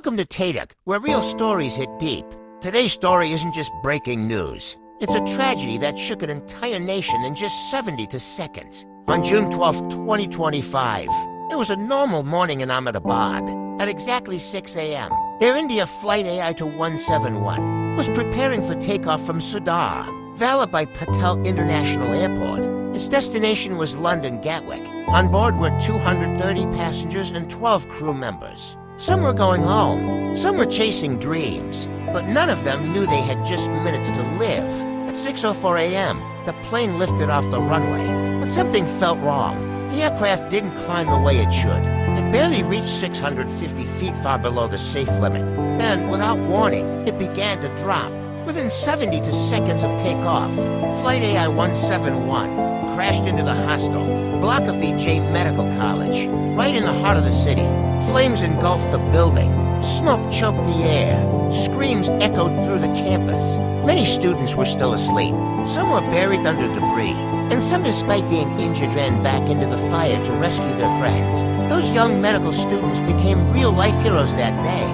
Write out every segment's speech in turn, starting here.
Welcome to TejTalk, where real stories hit deep. Today's story isn't just breaking news. It's a tragedy that shook an entire nation in just 72 seconds. On June 12, 2025, it was a normal morning in Ahmedabad. At exactly 6 a.m., Air India Flight AI 171 was preparing for takeoff from Sudar, Vallabhbhai Patel International Airport. Its destination was London Gatwick. On board were 230 passengers and 12 crew members. Some were going home, some were chasing dreams, but none of them knew they had just minutes to live. At 6:04 a.m., the plane lifted off the runway, but something felt wrong. The aircraft didn't climb the way it should. It barely reached 650 feet far below the safe limit. Then, without warning, it began to drop. Within 72 seconds of takeoff, Flight AI 171 crashed into the hostel, block of BJ Medical College, right in the heart of the city. Flames engulfed the building. Smoke choked the air. Screams echoed through the campus. Many students were still asleep. Some were buried under debris, and some, despite being injured, ran back into the fire to rescue their friends. Those young medical students became real-life heroes that day.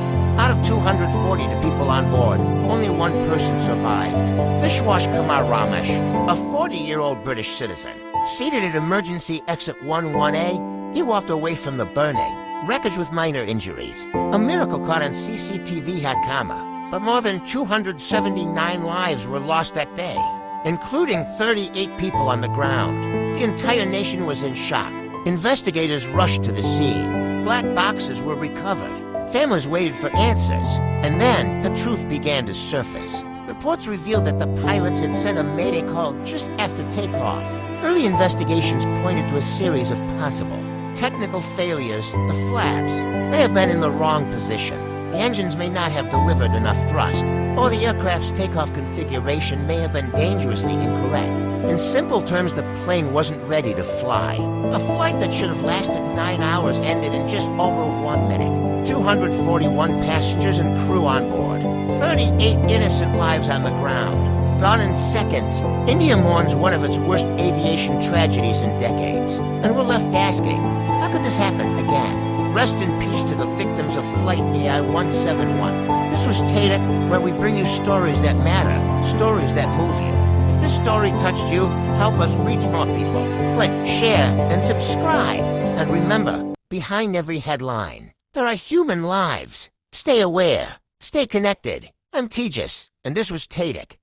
Out of 240 people on board, only one person survived. Vishwash Kumar Ramesh, a 40-year-old British citizen. Seated at emergency exit 11A, he walked away from the burning wreckage with minor injuries. A miracle caught on CCTV had camera, but more than 279 lives were lost that day, including 38 people on the ground. The entire nation was in shock. Investigators rushed to the scene. Black boxes were recovered. Families waited for answers, and then the truth began to surface. Reports revealed that the pilots had sent a mayday call just after takeoff. Early investigations pointed to a series of possible technical failures. The flaps may have been in the wrong position. The engines may not have delivered enough thrust, or the aircraft's takeoff configuration may have been dangerously incorrect. In simple terms, the plane wasn't ready to fly. A flight that should have lasted 9 hours ended in just over 1 minute. 241 passengers and crew on board. 38 innocent lives on the ground. Gone in seconds. India mourns one of its worst aviation tragedies in decades. And we're left asking, how could this happen again? Rest in peace to the victims of Flight AI 171. This was TejTalk, where we bring you stories that matter, stories that move you. If this story touched you, help us reach more people. Click, share, and subscribe. And remember, behind every headline, there are human lives. Stay aware. Stay connected. I'm Tejas, and this was TejTalk.